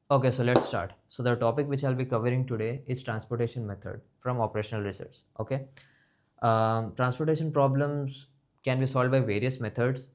Okay, so let's start. So the topic which I'll be covering today is transportation method from operational research. Okay, transportation problems can be solved by various methods,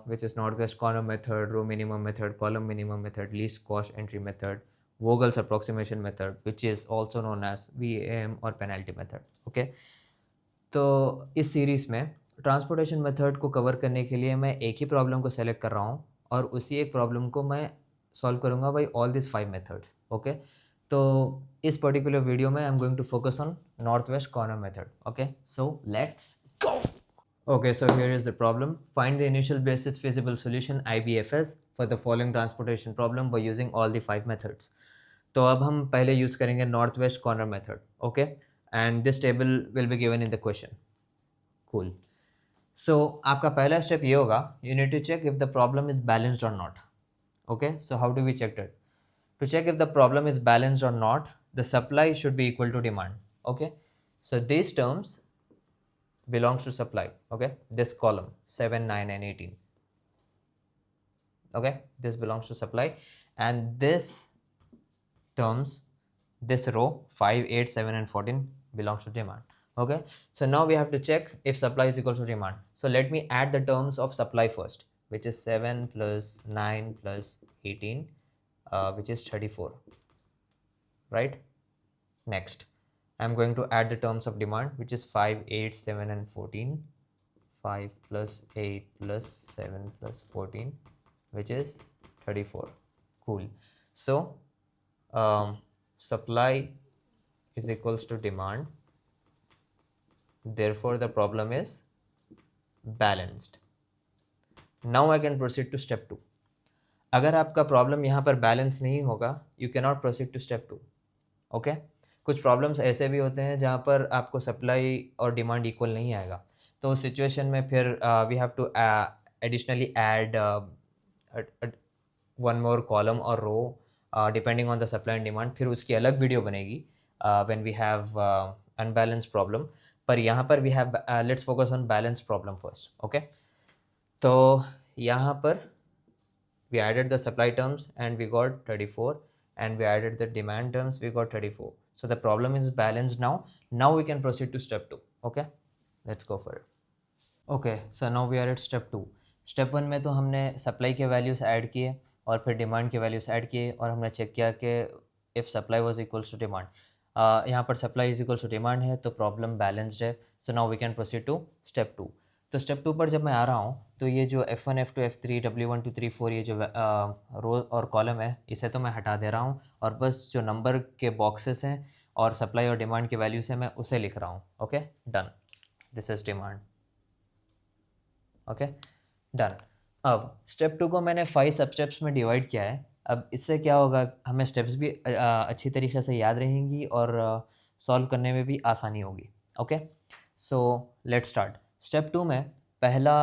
which is northwest corner method, row minimum method, column minimum method, least cost entry method, Vogel's approximation method, which is also known as VAM or penalty method. Okay, तो इस series में transportation method को cover करने के लिए मैं एक ही problem को सेलेक्ट कर रहा हूँ और उसी एक प्रॉब्लम को मैं सॉल्व करूँगा by all this 5 methods. Okay, तो इस पर्टिकुलर वीडियो में I am going to focus on north west corner method. Okay, so let's go. Okay, so here is the problem. Find the initial basis feasible solution IBFS for the following transportation problem by using all the 5 methods. तो अब हम पहले use करेंगे north west corner method. Okay, and this table will be given in the question. Cool. So आपका पहला step ये होगा, you need to check if the problem is balanced और not. Okay, so how do we check that? To check if the problem is balanced or not, the supply should be equal to demand. Okay, so these terms belongs to supply. Okay, this column 7, 9 and 18. Okay, this belongs to supply, and this terms, this row 5, 8, 7 and 14 belongs to demand. Okay, so now we have to check if supply is equal to demand. So let me add the terms of supply first, which is 7 plus 9 plus 18, which is 34, right? Next, I'm going to add the terms of demand, which is 5, 8, 7 and 14. 5 plus 8 plus 7 plus 14, which is 34. Cool. So supply is equals to demand, therefore the problem is balanced. Now I can proceed to step 2. अगर आपका problem यहाँ पर balance नहीं होगा, you can not proceed to step 2. Okay, कुछ problems ऐसे भी होते हैं जहाँ पर आपको सप्लाई और डिमांड इक्वल नहीं आएगा, तो उस सिचुएशन में फिर we have to additionally add one more column और row depending on the supply and demand. फिर उसकी अलग वीडियो बनेगी when we have unbalance problem. पर यहाँ पर we have, let's focus on balance problem first. Okay, तो यहाँ पर we added the supply terms and we got 34, and we added the demand terms, we got 34. So the problem is balanced now. Now we can proceed to step 2. Okay, let's go for it. Okay, so now we are at step 2. Step 1 में तो हमने supply के values add किए और फिर demand के values add किए और हमने चेक किया कि if supply was equals to demand, यहाँ पर supply is equals to demand है तो प्रॉब्लम बैलेंस्ड है। So now we can proceed to step 2। तो स्टेप 2 पर जब मैं आ रहा हूँ तो ये जो F1, F2, F3, W1, 2, 3, 4 ये जो रो और कॉलम है, इसे तो मैं हटा दे रहा हूँ और बस जो नंबर के बॉक्सेस हैं और सप्लाई और डिमांड के वैल्यूज़ हैं मैं उसे लिख रहा हूँ। Okay, done, this is demand. Okay, done. अब स्टेप 2 को मैंने 5 सब स्टेप्स में डिवाइड किया है। अब इससे क्या होगा, हमें स्टेप्स भी अच्छी तरीके से याद रहेंगी और सॉल्व करने में भी आसानी होगी। Okay, so let's start. Step 2 में पहला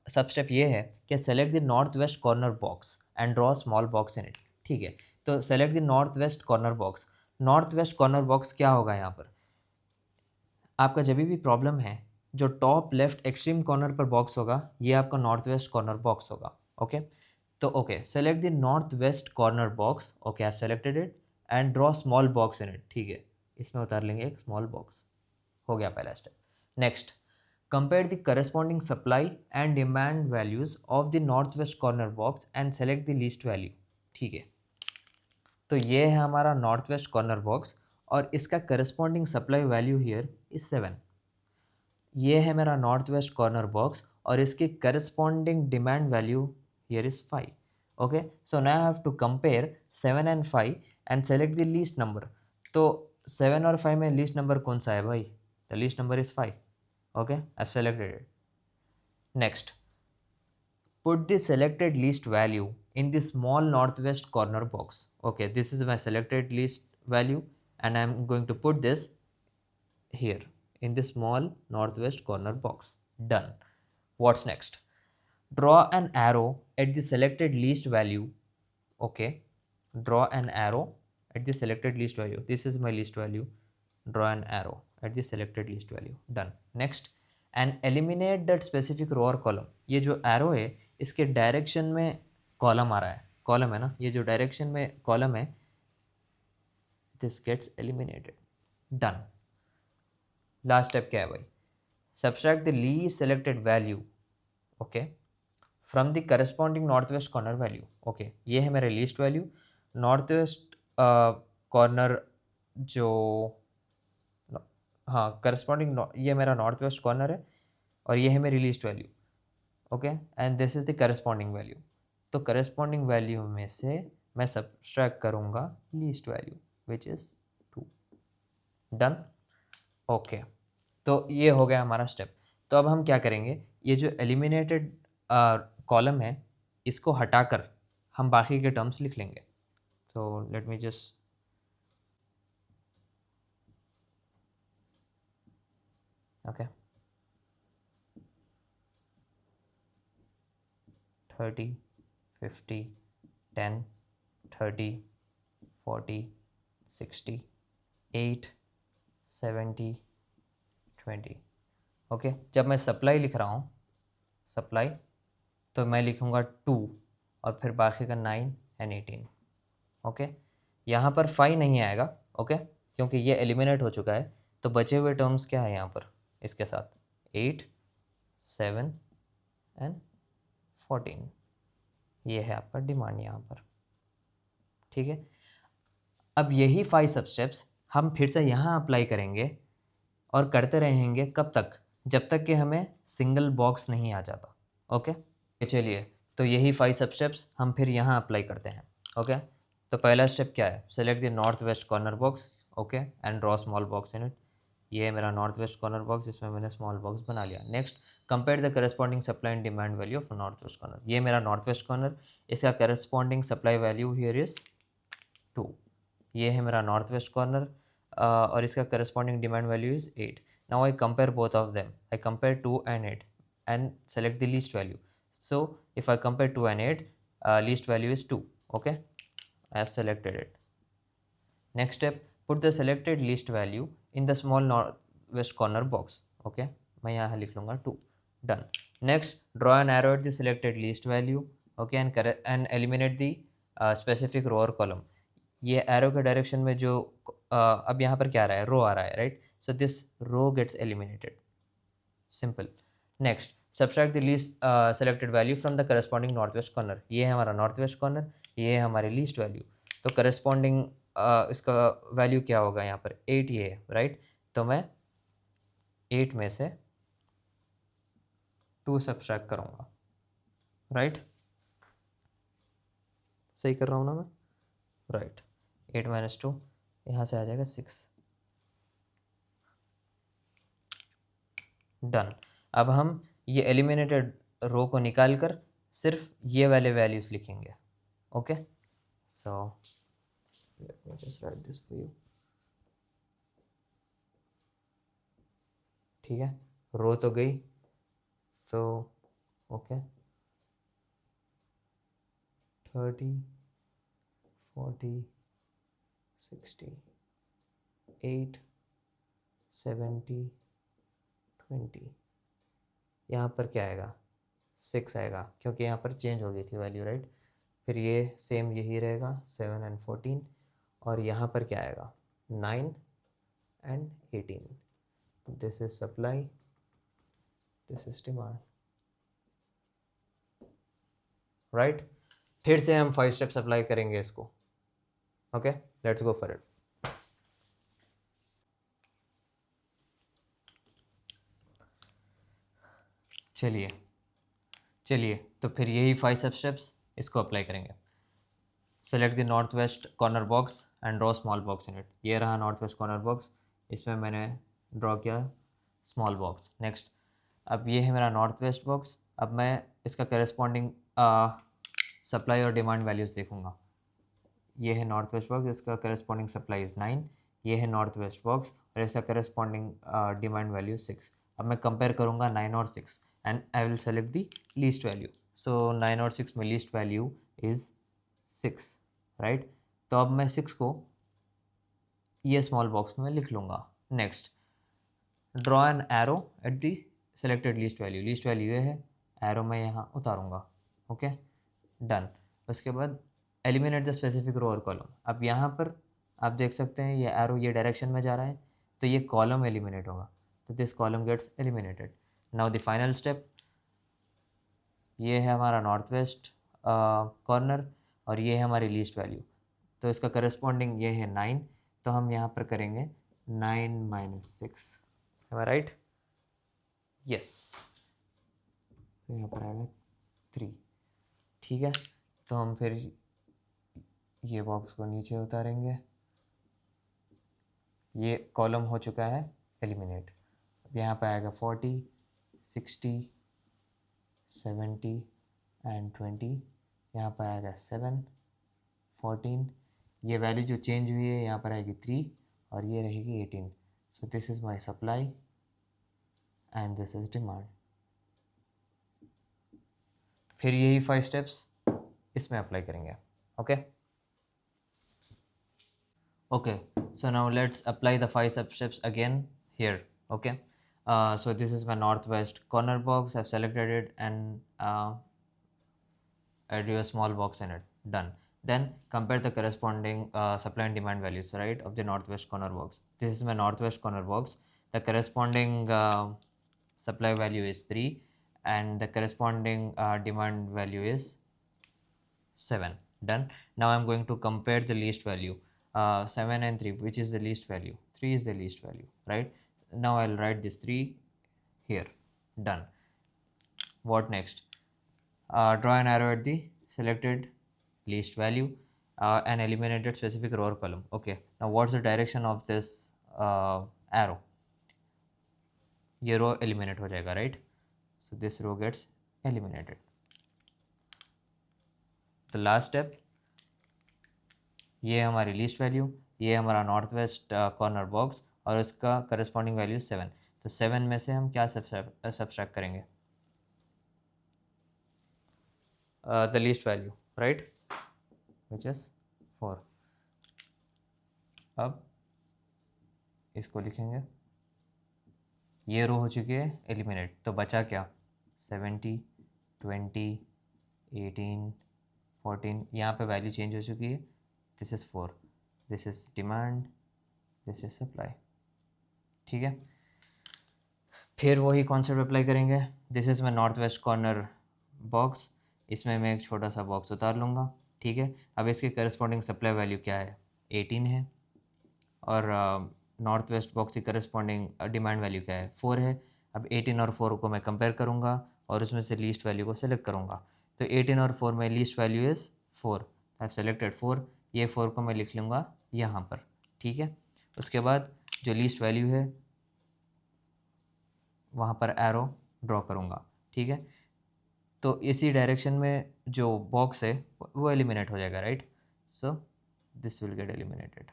सब स्टेप ये है कि select the north west corner box and draw small box in it. ठीक है, तो select the north west corner box. North west corner box क्या होगा? यहाँ पर आपका जब भी प्रॉब्लम है, जो टॉप लेफ्ट एक्सट्रीम कॉर्नर पर बॉक्स होगा ये आपका नॉर्थ वेस्ट कॉर्नर बॉक्स होगा। ओके, तो okay, select the north west corner box. Okay, I have selected it and draw small box in it. ठीक है, इसमें उतार लेंगे एक स्मॉल बॉक्स। हो गया पहला step. Next, compare the corresponding supply and demand values of the north west corner box and select the least value. ठीक है, तो ये है हमारा नॉर्थ वेस्ट कॉर्नर बॉक्स और इसका corresponding supply value here is 7। ये है मेरा नॉर्थ वेस्ट कॉर्नर बॉक्स और इसकी corresponding demand value here is 5। Okay, so now I have to compare 7 and 5 and select the least number. तो 7 और 5 में लीस्ट नंबर कौन सा है भाई? The least number is 5। Okay, I have selected it. Next, put the selected least value in the small northwest corner box. Okay, this is my selected least value and I'm going to put this here in the small northwest corner box. Done. What's next? Draw an arrow at the selected least value. Okay, draw an arrow at the selected least value. This is my least value. Draw an arrow at the selected least value. Done. Next, and eliminate that specific row or column. ये जो arrow है इसके direction में column आ रहा है, column है ना, ये जो डायरेक्शन में कॉलम है, this gets eliminated. Done. Last step क्या है भाई, subtract the least selected value, okay, from the corresponding north west corner value. Okay, ये है मेरा least value, north west corner जो, हाँ करस्पॉन्डिंग, ये मेरा नॉर्थ वेस्ट कॉर्नर है और ये है मेरी least value. Okay, and this is the corresponding value. तो करस्पॉन्डिंग वैल्यू में से मैं सब्सट्रैक्ट करूँगा least value which is 2। Done. Okay, तो ये हो गया हमारा स्टेप। तो अब हम क्या करेंगे, ये जो एलिमिनेटेड कॉलम है इसको हटाकर हम बाकी के टर्म्स लिख लेंगे। So let me just, okay, 30, 50, 10, 30, 40, 60, 8, 70, 20। Okay, जब मैं सप्लाई लिख रहा हूँ, सप्लाई, तो मैं लिखूँगा 2 और फिर बाकी का 9 एंड 18। ओके, यहाँ पर 5 नहीं आएगा, ओके, क्योंकि ये एलिमिनेट हो चुका है। तो बचे हुए टर्म्स क्या है यहाँ पर इसके साथ, 8, 7 एंड 14। ये है आपका डिमांड यहाँ पर, ठीक है। अब यही 5 सब स्टेप्स हम फिर से यहाँ अप्लाई करेंगे और करते रहेंगे, कब तक, जब तक कि हमें सिंगल बॉक्स नहीं आ जाता। ओके, चलिए, तो यही 5 सब स्टेप्स हम फिर यहाँ अप्लाई करते हैं। ओके, तो पहला स्टेप क्या है, select the north west corner box, okay, and draw small box in it. ये है मेरा नॉर्थ वेस्ट कॉर्नर बॉक्स, जिसमें मैंने स्मॉल बॉक्स बना लिया। Next, compare the corresponding supply and demand value of north west corner. ये मेरा north west corner, इसका corresponding supply value here is 2। ये है मेरा नॉर्थ वेस्ट कॉर्नर और इसका corresponding demand value is 8। Now I compare both of them, I compare 2 and 8 and select the least value. So if I compare 2 and 8, least value is 2. Okay, I have selected it. Next step, put the selected least value in the small northwest corner box. Okay, मैं यहाँ लिख लूँगा 2. Done. Next, draw an arrow at the selected least value. Okay, and eliminate the specific row or column. ये arrow के direction में जो अब यहाँ पर क्या आ रहा है, रो आ रहा है, right. So this row gets eliminated, simple. Next, subtract the least selected value from the corresponding north west corner. ये है हमारा नॉर्थ वेस्ट कॉर्नर, ये है हमारी लीस्ट वैल्यू। तो करस्पॉन्डिंग इसका वैल्यू क्या होगा यहाँ पर, 8 ये है, राइट। तो मैं 8 में से 2 सब्सट्रैक्ट करूँगा, राइट। सही कर रहा हूँ ना मैं, राइट। 8 - 2 यहाँ से आ जाएगा 6। डन। अब हम ये एलिमिनेटेड रो को निकाल कर सिर्फ ये वाले वैल्यूज़ लिखेंगे। Okay, so let me just right this for you. ठीक है, रो तो गई, तो ओके, 30, 40, 60, 8, 70, 20। यहाँ पर क्या आएगा, 6 आएगा, क्योंकि यहाँ पर चेंज हो गई थी वैल्यू, राइट। फिर ये सेम यही रहेगा, 7 and 14, और यहाँ पर क्या आएगा, 9 and 18। This is supply, this is demand, right. फिर से हम 5 स्टेप्स अप्लाई करेंगे इसको। Okay, let's go for it. चलिए चलिए, तो फिर यही 5 सब स्टेप्स इसको अप्लाई करेंगे। Select the north west corner box and draw small box in it. ये रहा नॉर्थ वेस्ट कॉर्नर बॉक्स, इसमें मैंने ड्रॉ किया स्मॉल बॉक्स। नेक्स्ट, अब ये है मेरा नॉर्थ वेस्ट बॉक्स। अब मैं इसका करस्पॉन्डिंग सप्लाई और डिमांड वैल्यूज़ देखूँगा। ये है नॉर्थ वेस्ट बॉक्स, इसका करस्पॉन्डिंग सप्लाई इज़ 9। ये है नॉर्थ वेस्ट बॉक्स और इसका करस्पॉन्डिंग डिमांड वैल्यू 6। अब मैं कंपेयर करूँगा 9 और 6 and I will select the least value. So 9 और 6 में लीस्ट वैल्यू इज़ 6, राइट। तो अब मैं 6 को ये स्मॉल बॉक्स में लिख लूँगा। Next, draw an arrow at the selected least value. Least value ये है, एरो मैं यहाँ उतारूँगा। Okay, done. उसके बाद एलिमिनेट द स्पेसिफिक रो और कॉलम। अब यहाँ पर आप देख सकते हैं ये एरो ये डायरेक्शन में जा रहा है, तो ये कॉलम एलिमिनेट होगा, तो this column gets eliminated. Now the final step, ये है हमारा नॉर्थ वेस्ट कॉर्नर और ये है हमारी लीस्ट वैल्यू, तो इसका करस्पॉन्डिंग ये है 9, तो हम यहाँ पर करेंगे 9 - 6, है राइट? यस, तो यहाँ पर आएगा 3। ठीक है, तो हम फिर ये बॉक्स को नीचे उतारेंगे, ये कॉलम हो चुका है एलिमिनेट। अब यहाँ पे आएगा 40, 60, 70 एंड 20, यहाँ पर आएगा 7, 14, ये वैल्यू जो चेंज हुई है यहाँ पर आएगी 3 और ये रहेगी 18। So this is my supply and this is demand. फिर यही 5 स्टेप्स इसमें अप्लाई करेंगे। Okay okay, so now let's apply the 5 steps again here. Okay, so this is my northwest corner box. I've selected it and I do a small box in it. Done. Then compare the corresponding supply and demand values, right, of the northwest corner box. This is my northwest corner box. The corresponding supply value is 3 and the corresponding demand value is 7. Done. Now I'm going to compare the least value, 7 and 3, which is the least value. 3 is the least value, right? Now I'll write this 3 here. Done. What next? Draw an arrow at the selected least value and eliminated specific row or column. Okay, now what's the direction of this arrow? ये row eliminate हो जाएगा, right? So this row gets eliminated. The last step, ये हमारी least value, ये हमारा north west corner box और इसका corresponding value 7। तो 7 में से हम क्या सब्सट्रैक्ट करेंगे? The least value, right, which is 4। अब इसको लिखेंगे, ये रो हो चुकी है एलिमिनेट, तो बचा क्या? 70, 20, 18, 14, यहाँ पे वैल्यू चेंज हो चुकी है। This is 4, this is demand, this is supply. ठीक है, फिर वही कॉन्सेप्ट अप्लाई करेंगे। This is my north west corner box, इसमें मैं एक छोटा सा बॉक्स उतार लूँगा। ठीक है, अब इसके करस्पॉन्डिंग सप्लाई वैल्यू क्या है? 18 है और नॉर्थ वेस्ट बॉक्स की करस्पॉन्डिंग डिमांड वैल्यू क्या है? 4 है। अब 18 और 4 को मैं कंपेयर करूँगा और उसमें से लीस्ट वैल्यू को सेलेक्ट करूँगा। तो 18 और 4 में least value is 4, I have selected 4। ये 4 को मैं लिख लूँगा यहाँ पर। ठीक है, उसके बाद जो लीस्ट वैल्यू है वहाँ पर एरो ड्रॉ करूँगा। ठीक है, तो इसी डायरेक्शन में जो बॉक्स है वो एलिमिनेट हो जाएगा, right? So this will get eliminated.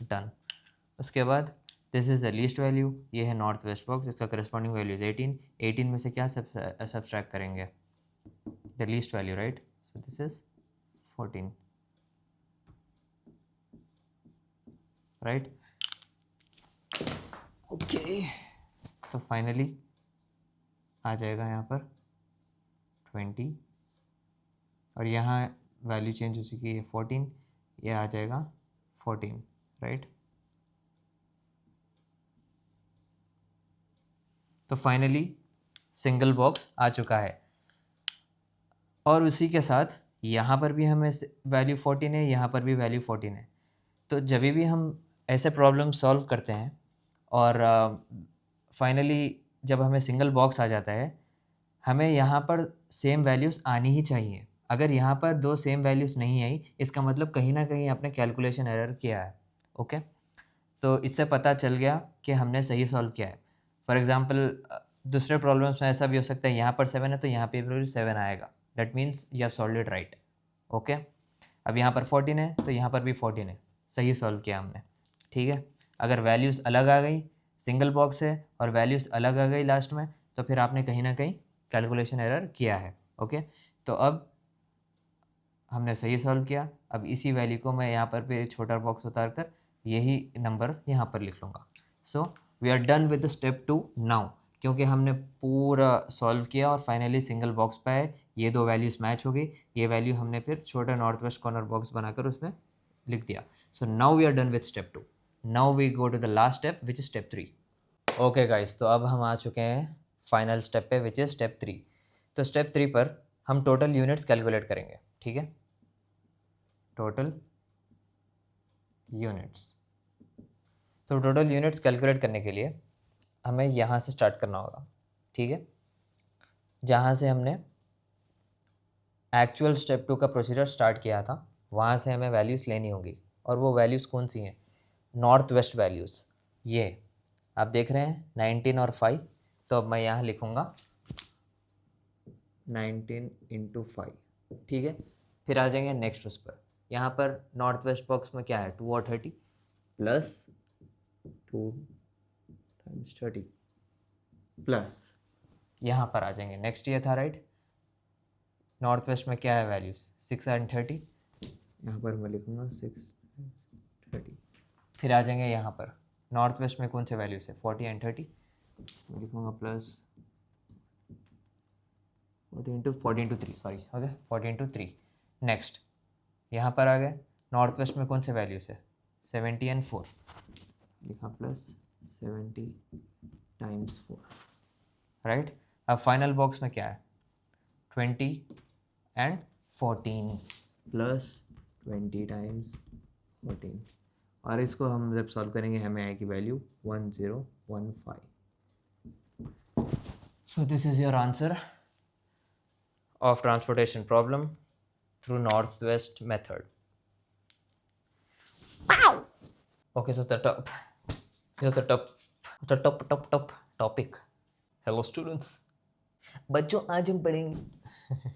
Done. उसके बाद this is the least value, ये है नॉर्थ वेस्ट बॉक्स, इसका करस्पॉन्डिंग वैल्यू इज़ 18। 18 में से क्या सब्सट्रैक्ट करेंगे? The least value, right? So this is 14, right? Okay, तो फाइनली आ जाएगा यहाँ पर 20 और यहाँ वैल्यू चेंज हो चुकी है 14, ये आ जाएगा 14, राइट? तो फाइनली सिंगल बॉक्स आ चुका है और उसी के साथ यहाँ पर भी हमें वैल्यू 14 है, यहाँ पर भी वैल्यू 14 है। तो जब भी हम ऐसे प्रॉब्लम सॉल्व करते हैं और फाइनली जब हमें सिंगल बॉक्स आ जाता है, हमें यहाँ पर सेम वैल्यूज़ आनी ही चाहिए। अगर यहाँ पर दो सेम वैल्यूज़ नहीं आई, इसका मतलब कहीं ना कहीं आपने कैलकुलेशन एरर किया है। ओके, तो इससे पता चल गया कि हमने सही सॉल्व किया है। फॉर एग्ज़ाम्पल दूसरे प्रॉब्लम्स में ऐसा भी हो सकता है, यहाँ पर 7 है तो यहाँ पे भी 7 आएगा, that means you have solve it right. Okay, अब यहाँ पर 14 है तो यहाँ पर भी 14 है, सही सॉल्व किया हमने। ठीक है, अगर वैल्यूज़ अलग आ गई, सिंगल बॉक्स है और वैल्यूज़ अलग आ गई लास्ट में, तो फिर आपने कहीं ना कहीं कैलकुलेशन एरर किया है। ओके, तो अब हमने सही सॉल्व किया। अब इसी वैल्यू को मैं यहाँ पर भी छोटा बॉक्स उतार कर यही नंबर यहाँ पर लिख लूँगा। So we are done with step 2 now, क्योंकि हमने पूरा सॉल्व किया और फाइनली सिंगल बॉक्स पे आए ये दो वैल्यूज़ मैच हो गई, ये वैल्यू हमने फिर छोटा नॉर्थ वेस्ट कॉर्नर बॉक्स बनाकर उसमें लिख दिया. So now we are done with step 2. Now we go to the last step which is step 3. Okay guys, तो अब हम आ चुके हैं फाइनल स्टेप पे विच इज़ स्टेप 3. तो स्टेप 3 पर हम टोटल यूनिट्स कैलकुलेट करेंगे. ठीक है, टोटल यूनिट्स. तो टोटल यूनिट्स कैलकुलेट करने के लिए हमें यहाँ से स्टार्ट करना होगा. ठीक है, जहाँ से हमने एक्चुअल स्टेप 2 का प्रोसीजर स्टार्ट किया था वहाँ से हमें वैल्यूज़ लेनी होगी. और वो वैल्यूज़ कौन सी हैं? North west values. ये आप देख रहे हैं 19 और 5. तो अब मैं यहाँ लिखूँगा 19 इंटू 5. ठीक है, फिर आ जाएंगे नेक्स्ट उस पर. यहाँ पर नॉर्थ वेस्ट बॉक्स में क्या है? 2 और 30 प्लस 2 टाइम्स 30 प्लस यहाँ पर आ जाएंगे नेक्स्ट. ये था राइट. नॉर्थ वेस्ट में क्या है वैल्यूज़? 6 एंड 30. यहाँ पर मैं लिखूँगा 6 30. फिर आ जाएंगे यहाँ पर नॉर्थ वेस्ट में कौन से वैल्यूज़ है? 40 एंड 30. मैं लिखूँगा plus 40 into 3 sorry. Okay, 40 into 3. Next यहाँ पर आ गए नॉर्थ वेस्ट में कौन से वैल्यूज़ है? 70 एंड 4. लिखा प्लस 70 टाइम्स 4. राइट. अब फाइनल बॉक्स में क्या है? 20 एंड 14 प्लस 20 टाइम्स 14. और इसको हम जब सॉल्व करेंगे हमें आएगी value 1015. So this is your answer of transportation problem through northwest method. Wow. Okay, so the top topic. Hello students. बच्चों आज हम पढ़ेंगे